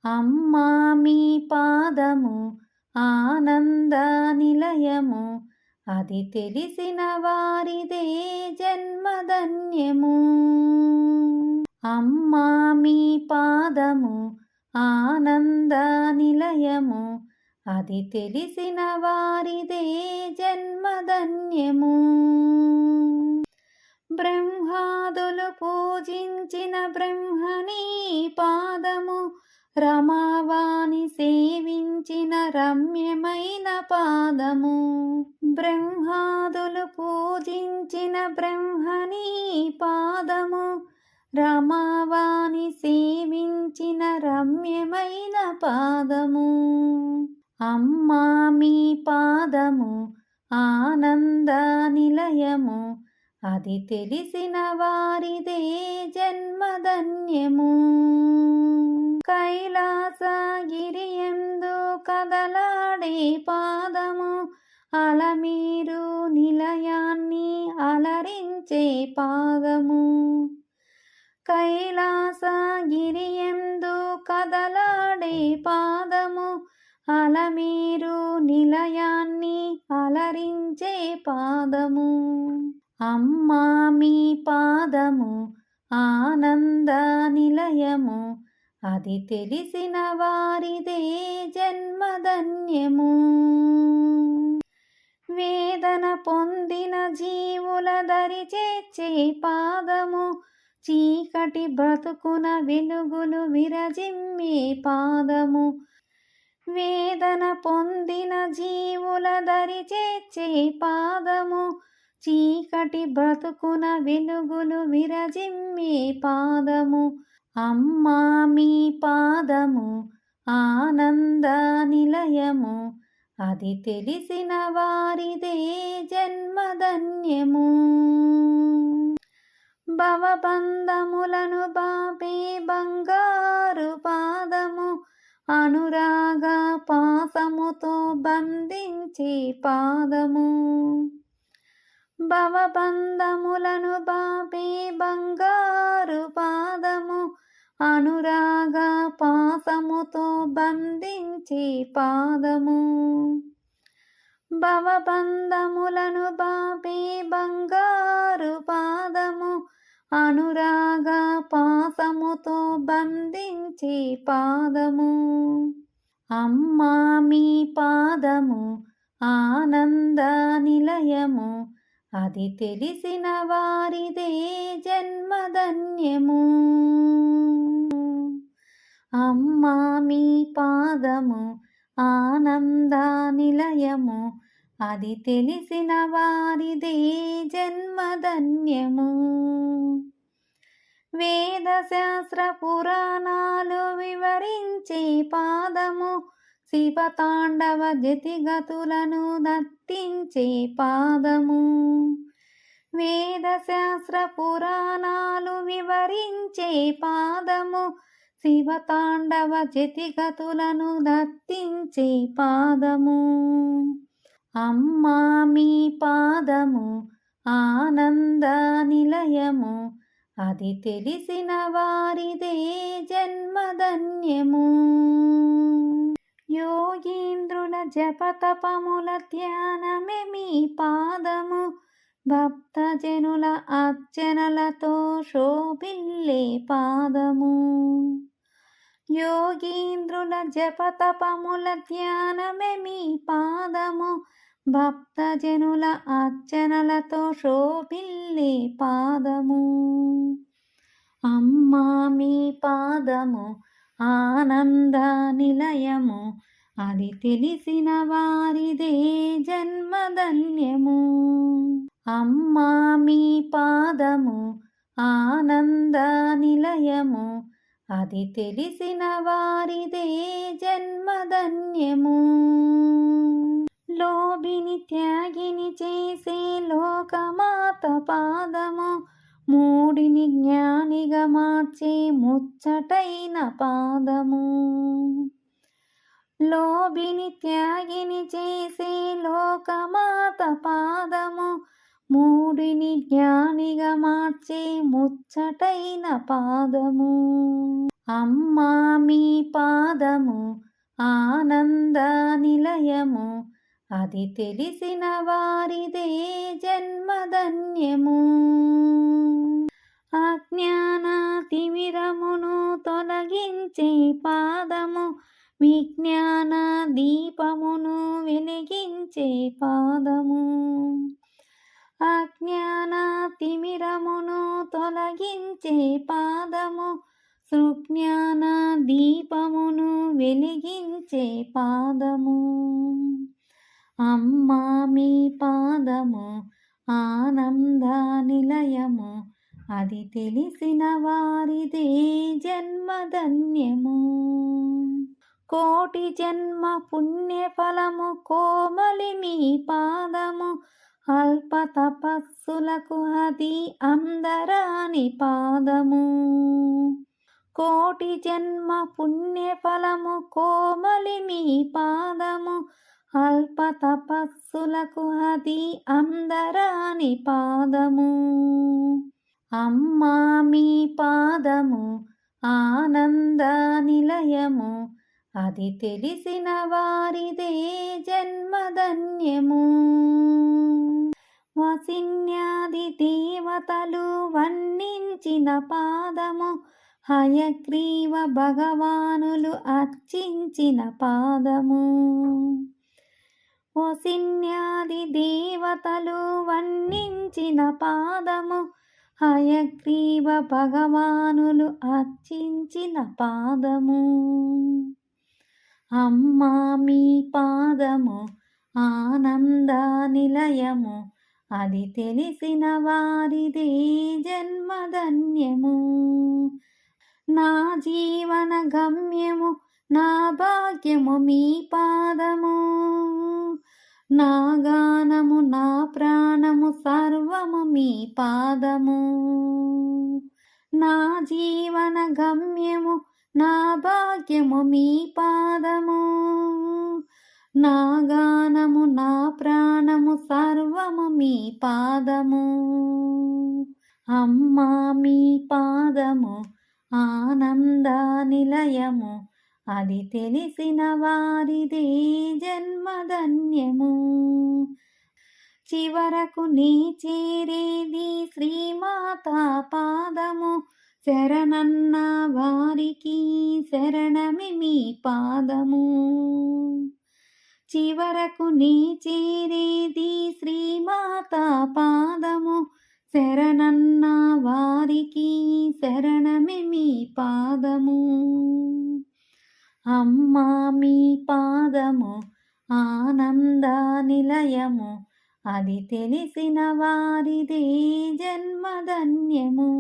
అమ్మా మీ పాదము ఆనంద నిలయము, అది తెలిసిన వారిదే జన్మధన్యము. అమ్మా మీ పాదము ఆనంద నిలయము, అది తెలిసిన వారిదే జన్మధన్యము. బ్రహ్మాదులు పూజించిన బ్రహ్మణీ పాదము, రమావాణి సేవించిన రమ్యమైన పాదము. బ్రహ్మాదులు పూజించిన బ్రహ్మణీ పాదము, రమావాణి సేవించిన రమ్యమైన పాదము. అమ్మా మీ పాదము ఆనంద నిలయము, అది తెలిసిన వారిదే జన్మధన్యము. కైలాసగిరియందు కదలాడే పాదము, అలమేరు నిలయాన్ని అలరించే పాదము. కైలాసగిరియందు కదలాడే పాదము, అలమేరు నిలయాన్ని అలరించే పాదము. అమ్మా మీ పాదము ఆనంద నిలయము, అది తెలిసిన వారిదే జన్మధన్యము. వేదన పొందిన జీవుల దరి చేర్చే పాదము, చీకటి బ్రతుకున వెలుగులు విరజిమ్మే పాదము. వేదన పొందిన జీవుల దరి చేర్చే పాదము, చీకటి బ్రతుకున వెలుగులు విరజిమ్మే పాదము. అమ్మా మీ పాదము ఆనంద నిలయము, అది తెలిసిన వారిదే జన్మధన్యము. భవబంధములను బాపే బంగారు పాదము, అనురాగ పాసముతో బంధించే పాదము. భవబంధములను బాపే బంగారు పాదము, అనురాగ పాసముతో బంధించే పాదము. భవబంధములను బాపే బంగారు పాదము, అనురాగ పాసముతో బంధించే పాదము. అమ్మా మీ పాదము ఆనంద నిలయము, అది తెలిసిన వారిదే జన్మధన్యము. అమ్మా మీ పాదము ఆనంద నిలయము, అది తెలిసిన వారిదే జన్మధన్యము. వేదశాస్త్ర పురాణాలు వివరించే పాదము, శివతాండవ జతిగతులను దత్తించే పాదము. వేదశాస్త్ర పురాణాలు వివరించే పాదము, శివతాండవ జతిగతులను దత్తించే పాదము. అమ్మా మీ పాదము ఆనంద నిలయము, అది తెలిసిన వారిదే జన్మధన్యము. యోగీంద్రుల జపతపముల ధ్యానమే మీ పాదము, భక్తజనుల అర్చనలతో శోభిల్లే పాదము. యోగీంద్రుల జపతపముల ధ్యానమే మీ పాదము, భక్తజనుల అర్చనలతో శోభిల్లే పాదము. అమ్మా మీ పాదము ఆనంద నిలయము, అది తెలిసిన వారిదే జన్మధన్యము. అమ్మా మీ పాదము ఆనంద నిలయము, అది తెలిసిన వారిదే జన్మధన్యము. లోభిని త్యాగిని చేసే లోకమాత పాదము, మూడిని జ్ఞానిగా మార్చే ముచ్చటైన పాదము. లోభిని త్యాగిని చేసే లోకమాత పాదము, మూడిని జ్ఞానిగా మార్చే ముచ్చటైన పాదము. అమ్మా మీ పాదము ఆనంద నిలయము, అది తెలిసిన వారిదే జన్మధన్యము. అజ్ఞాన తిమిరమును తొలగించే పాదము, విజ్ఞాన దీపమును వెలిగించే పాదము. అజ్ఞాన తిమిరమును తొలగించే పాదము, సుజ్ఞాన దీపమును వెలిగించే పాదము. అమ్మా మీ పాదము ఆనంద నిలయము, అది తెలిసిన వారిదే జన్మధన్యము. కోటి జన్మ పుణ్యఫలము కోమలి మీ పాదము, అల్ప తపస్సులకు అది అందరాని పాదము. కోటి జన్మ పుణ్యఫలము కోమలి మీ పాదము, అల్ప తపస్సులకు అది అందరాని పాదము. అమ్మా మీ పాదము ఆనంద నిలయము, అది తెలిసిన వారిదే జన్మధన్యము. వసిన్యాది దేవతలు వర్ణించిన పాదము, హయగ్రీవ భగవానులు అర్చించిన పాదము. వసిన్యాది దేవతలు వర్ణించిన పాదము, హయగ్రీవ భగవానులు అర్చించిన పాదము. అమ్మా మీ పాదము ఆనంద నిలయము, అది తెలిసిన వారిదే జన్మధన్యము. నా జీవన గమ్యము నా భాగ్యము మీ పాదము, నా గానము నా ప్రాణము సర్వము మీ పాదము. నా జీవన గమ్యము నా భాగ్యము మీ పాదము, నా గానము నా ప్రాణము సర్వము మీ పాదము. అమ్మా మీ పాదము ఆనంద నిలయము, అది తెలిసిన వారిదే జన్మధన్యము. చివరకు నీ చేరేది శ్రీమాతా పాదము, శరణన్న వారికి శరణమి మీ పాదము. చివరకు నీ చేరేది శ్రీమాతా పాదము, శరణన్న వారికి శరణమి మీ పాదము. అమ్మా మీ పాదము ఆనంద నిలయము, అది తెలిసిన వారిదే జన్మధన్యము.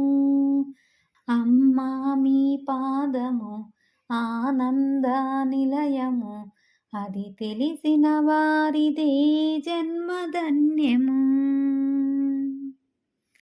అమ్మా మీ పాదము ఆనంద నిలయము, అది తెలిసిన వారిదే జన్మధన్యము.